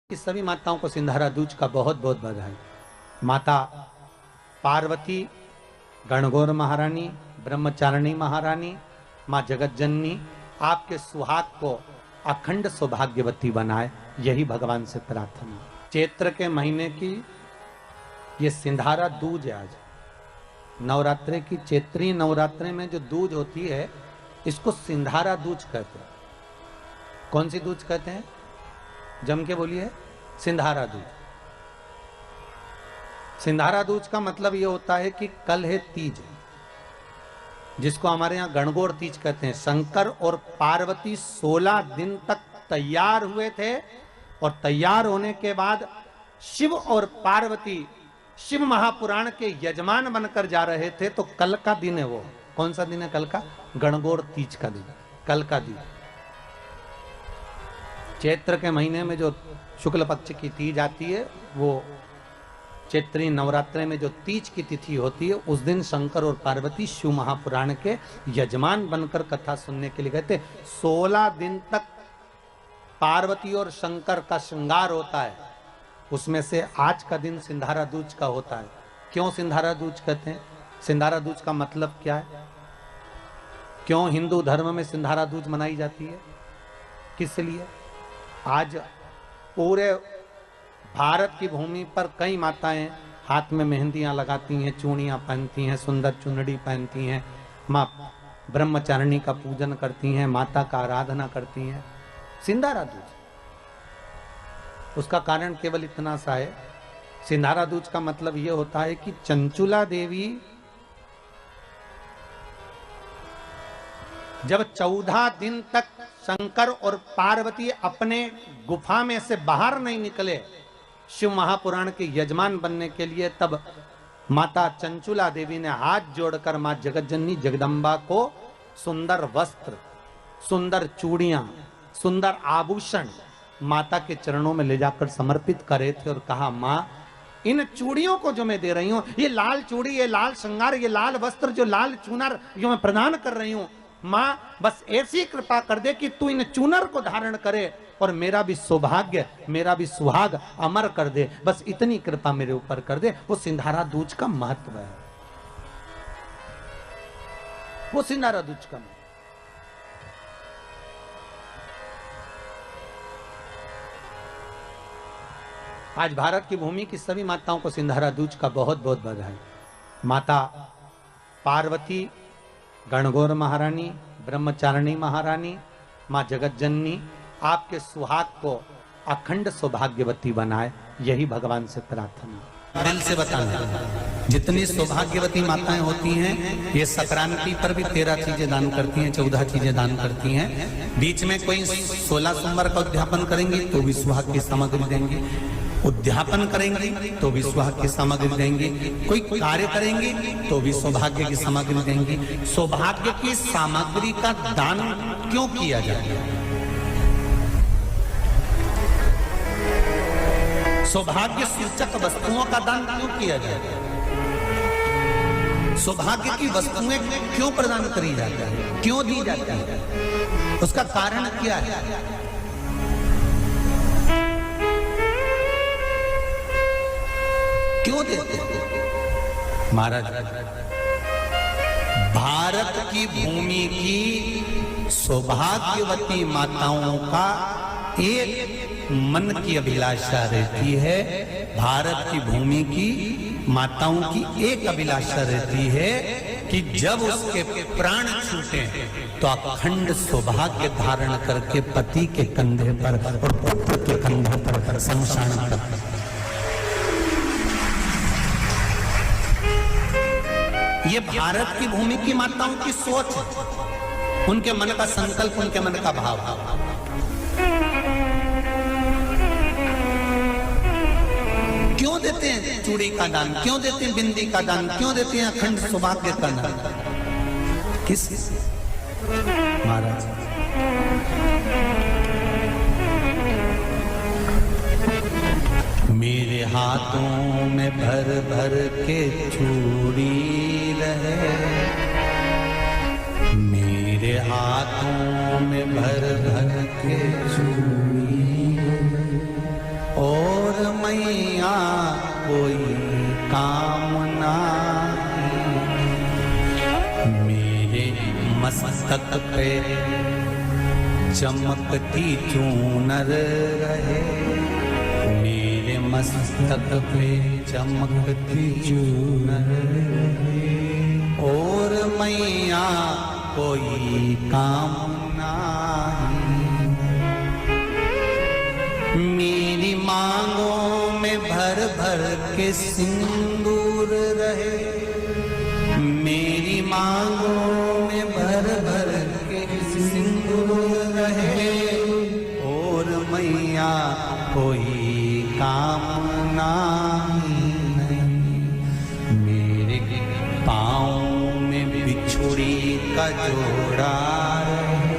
कि सभी माताओं को सिंधारा दूज का बहुत बहुत बधाई। माता पार्वती, गणगौर महारानी, ब्रह्मचारिणी महारानी, माँ जगत जननी आपके सुहाग को अखंड सौभाग्यवती बनाए, यही भगवान से प्रार्थना। चैत्र के महीने की ये सिंधारा दूज है। आज नवरात्रे की चैत्री नवरात्रे में जो दूज होती है इसको सिंधारा दूज कहते हैं। कौन सी दूज कहते हैं? जम के बोलिए। सिंधारा दूज। सिंधारा दूज का मतलब यह होता है कि कल है तीज, जिसको हमारे यहां गणगौर तीज कहते हैं। शंकर और पार्वती 16 दिन तक तैयार हुए थे और तैयार होने के बाद शिव और पार्वती शिव महापुराण के यजमान बनकर जा रहे थे। तो कल का दिन है वो। कौन सा दिन है कल का? गणगौर तीज का दिन, कल का दिन। चैत्र के महीने में जो शुक्ल पक्ष की तीज आती है, वो चैत्री नवरात्रे में जो तीज की तिथि होती है, उस दिन शंकर और पार्वती शिव महापुराण के यजमान बनकर कथा सुनने के लिए गए थे। 16 दिन तक पार्वती और शंकर का श्रृंगार होता है। उसमें से आज का दिन सिंधारा दूज का होता है। क्यों सिंधारा दूज कहते हैं? सिंधारा दूज का मतलब क्या है? क्यों हिंदू धर्म में सिंधारा दूज मनाई जाती है? किस लिए? आज पूरे भारत की भूमि पर कई माताएं हाथ में मेहंदियां लगाती हैं, चूड़ियां पहनती हैं, सुंदर चुनरी पहनती हैं, माँ ब्रह्मचारिणी का पूजन करती हैं, माता का आराधना करती हैं। सिंधारा दूज, उसका कारण केवल इतना सा है। सिंधारा दूज का मतलब यह होता है कि चंचुला देवी जब 14 दिन तक शंकर और पार्वती अपने गुफा में से बाहर नहीं निकले शिव महापुराण के यजमान बनने के लिए, तब माता चंचुला देवी ने हाथ जोड़कर मां जगत जननी जगदम्बा को सुंदर वस्त्र, सुंदर चूड़ियां, सुंदर आभूषण माता के चरणों में ले जाकर समर्पित करे थे और कहा, मां इन चूड़ियों को जो मैं दे रही हूं, ये लाल चूड़ी, ये लाल श्रृंगार, ये लाल वस्त्र, जो लाल चूनर जो मैं प्रदान कर रही हूं, मां बस ऐसी कृपा कर दे कि तू इन चूनर को धारण करे और मेरा भी सौभाग्य, मेरा भी सुहाग अमर कर दे। बस इतनी कृपा मेरे ऊपर कर दे। वो सिंधारा दूज का महत्व है। वो सिंधारा दूज का महत्व। आज भारत की भूमि की सभी माताओं को सिंधारा दूज का बहुत बहुत बधाई। माता पार्वती, गणगौर महारानी, ब्रह्मचारिणी महारानी, माँ जगत जननी आपके सुहाग को अखंड सौभाग्यवती बनाए, यही भगवान से प्रार्थना। दिल से बताना, जितनी सौभाग्यवती माताएं होती हैं, ये संक्रांति पर भी 13 चीजें दान करती हैं, 14 चीजें दान करती हैं। बीच में कोई 16 सोमवार का उद्यापन करेंगी तो भी सुहाग की सामग्री देंगी, उद्यापन करेंगे तो भी सुहाग की सामग्री देंगे, कोई कार्य करेंगे तो भी सौभाग्य की सामग्री देंगे। सौभाग्य की सामग्री का दान क्यों किया जाए? सौभाग्य सूचक वस्तुओं का दान क्यों किया जाए? सौभाग्य की वस्तुएं क्यों प्रदान करी जाती है, क्यों दी जाती है? उसका कारण क्या है? क्यों देते हैं? महाराज, भारत की भूमि की सौभाग्यवती माताओं का एक मन की अभिलाषा रहती है। भारत की भूमि की माताओं की एक अभिलाषा रहती है कि जब उसके प्राण छूटे तो अखंड सौभाग्य धारण करके पति के कंधे पर और पुत्र के कंधे पर शमशान पर। ये भारत की भूमि की माताओं की सोच है, उनके मन का संकल्प, उनके मन का भाव। क्यों देते हैं चूड़ी का दान? क्यों देते हैं बिंदी का दान? क्यों देते हैं अखंड सौभाग्य का दान? किस महाराज? मेरे हाथों में भर भर के चूड़ी रहे, मेरे हाथों में भर भर के चूड़ी और मैया कोई कामना मेरे मस्तक पे चमकती चूनर रहे, मेरे मस्तक पे चमकती चूनर रहे, और मैया कोई कामना मेरी मांगों में भर भर के सिंदूर रहे, मेरी मांगों में भर भर के सिंदूर रहे, और मैया कोई कामना नहीं मेरे पाँव में बिछुड़ी का जोड़ा रहे,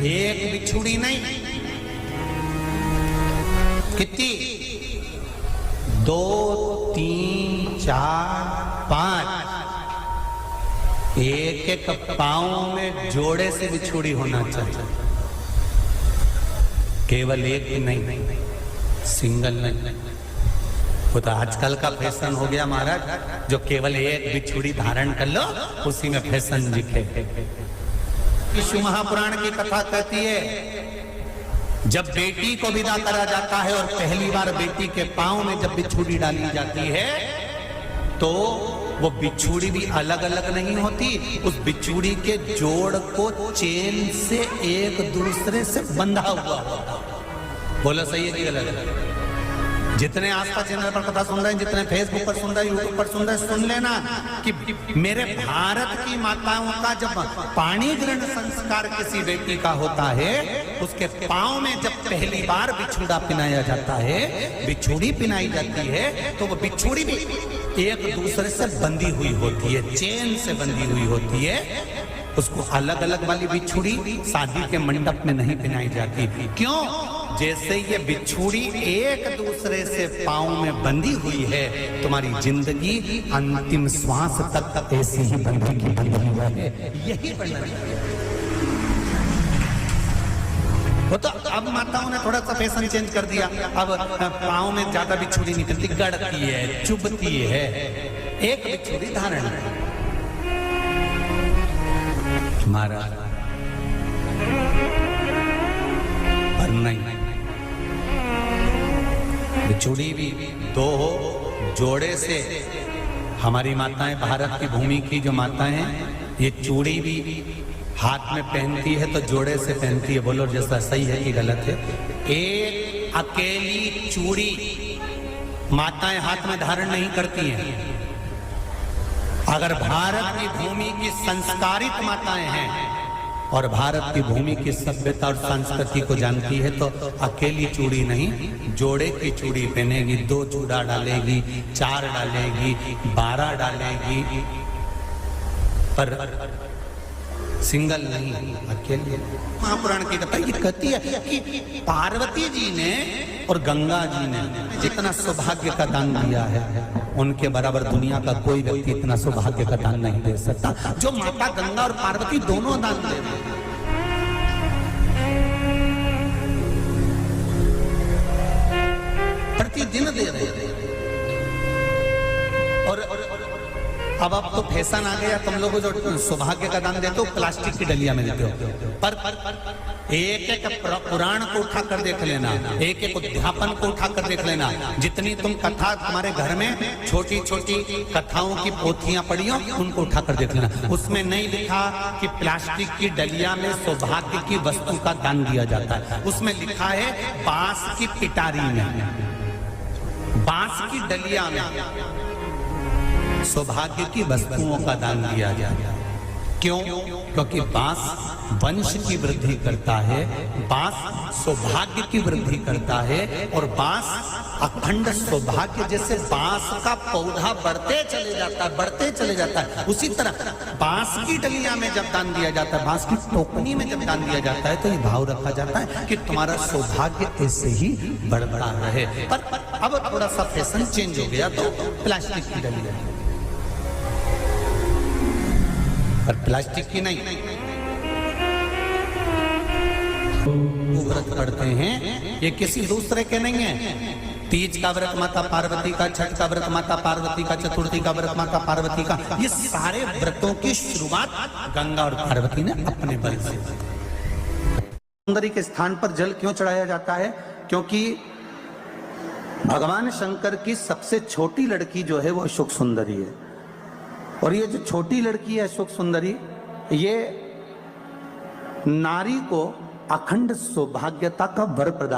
एक बिछुड़ी नहीं, कितनी? 2, 3, 4, 5, एक एक पाँव में जोड़े से बिछुड़ी होना चाहिए, केवल एक ही नहीं, सिंगल नहीं। वो तो आजकल का फैशन हो गया महाराज, जो केवल एक बिछुड़ी धारण कर लो उसी में फैशन दिखे। शिव महापुराण की कथा कहती है जब बेटी को विदा करा जाता है और पहली बार बेटी के पांव में जब बिछुड़ी डाली जाती है तो वो बिछुड़ी भी अलग अलग नहीं होती, उस बिछुड़ी के जोड़ को चेन से एक दूसरे से बंधा हुआ होता। बोलो सही है कि गलत? जितने आस्था चैनल पर कथा सुन रहे हैं, जितने फेसबुक पर सुन रहे हैं, यूट्यूब पर सुन रहे हैं, सुन लेना कि मेरे भारत की माताओं का जब पाणी ग्रहण संस्कार किसी बेटी का होता है, उसके पांव में जब पहली बार बिछुड़ा पिनाया जाता है, बिछुड़ी पिनाई जाती है, तो वो बिछुड़ी भी एक दूसरे से बंधी हुई होती है, चेन से बंधी हुई होती है। उसको अलग अलग वाली बिछुड़ी शादी के मंडप में नहीं पिनाई जाती। क्यों? जैसे ये बिछुड़ी एक दूसरे से पांव में बंधी हुई है, तुम्हारी जिंदगी अंतिम श्वास तक ऐसी ही बंधी है, यही वर्णन है। वो तो अब माताओं ने थोड़ा सा फैशन चेंज कर दिया, अब पांव में ज्यादा बिछुड़ी निकलती, गड़ती है, चुभती है, एक बिछुड़ी धारण महाराज पर नहीं, बिछुड़ी भी दो हो, जोड़े से। हमारी माताएं, भारत की भूमि की जो माताएं हैं, ये चूड़ी भी हाथ में पहनती है तो जोड़े से पहनती है। बोलो जैसा सही है कि गलत है? एक अकेली चूड़ी माताएं हाथ में धारण नहीं करती हैं। अगर भारत की भूमि की संस्कारित माताएं हैं और भारत की भूमि की सभ्यता और संस्कृति को जानती है तो अकेली चूड़ी नहीं, जोड़े की चूड़ी पहनेगी, 2 चूड़ा डालेगी, 4 डालेगी, 12 डालेगी, पर सिंगल नहीं, अकेले। महापुराण की कथा ये कहती है कि पार्वती जी ने और गंगा जी ने जितना सौभाग्य का दान दिया है, उनके बराबर दुनिया का कोई व्यक्ति इतना सौभाग्य का दान नहीं दे सकता जो माता गंगा और पार्वती दोनों दान दे रहे हैं। प्रतिदिन दे रहे हैं। और अब तो फैशन आ गया, तुम लोग जो सौभाग्य का दान देते हो प्लास्टिक की डलिया में देते हो, पर एक एक पुराण को उठा कर देख लेना, एक एक उद्यापन को उठा कर देख लेना। जितनी तुम कथा तुम्हारे घर में छोटी छोटी कथाओं की पोथियां पढ़ी हो, उनको उठा कर देख लेना। उसमें नहीं लिखा कि प्लास्टिक की डलिया में सौभाग्य की वस्तु का दान दिया जाता है। उसमें लिखा है बांस की पिटारी में, बांस की डलिया में सौभाग्य की वस्तुओं का दान दिया जाए। क्यों? क्योंकि बांस वंश की वृद्धि करता है, बांस सौभाग्य की वृद्धि करता है, और बांस अखंड सौभाग्य। जैसे बांस का पौधा बढ़ते चले जाता है, बढ़ते चले जाता है, उसी तरह बांस की डलिया में जब दान दिया जाता है, बांस की टोकनी में जब दान दिया जाता है, तो ये भाव रखा जाता है कि तुम्हारा सौभाग्य ऐसे ही बढ़ता रहे। पर अब थोड़ा सा फैशन चेंज हो गया तो प्लास्टिक की डलिया, पर प्लास्टिक की नहीं, व्रत पढ़ते हैं, ये किसी दूसरे के नहीं है। तीज का व्रत माता पार्वती का, छठ का व्रत माता पार्वती का, चतुर्थी का व्रत माता पार्वती का, ये सारे व्रतों की शुरुआत गंगा और पार्वती ने अपने बल से। सुंदरी के स्थान पर जल क्यों चढ़ाया जाता है? क्योंकि भगवान शंकर की सबसे छोटी लड़की जो है वो सुख सुंदरी है, और ये जो छोटी लड़की है सुख सुंदरी, ये नारी को अखंड सौभाग्यता का वर प्रदान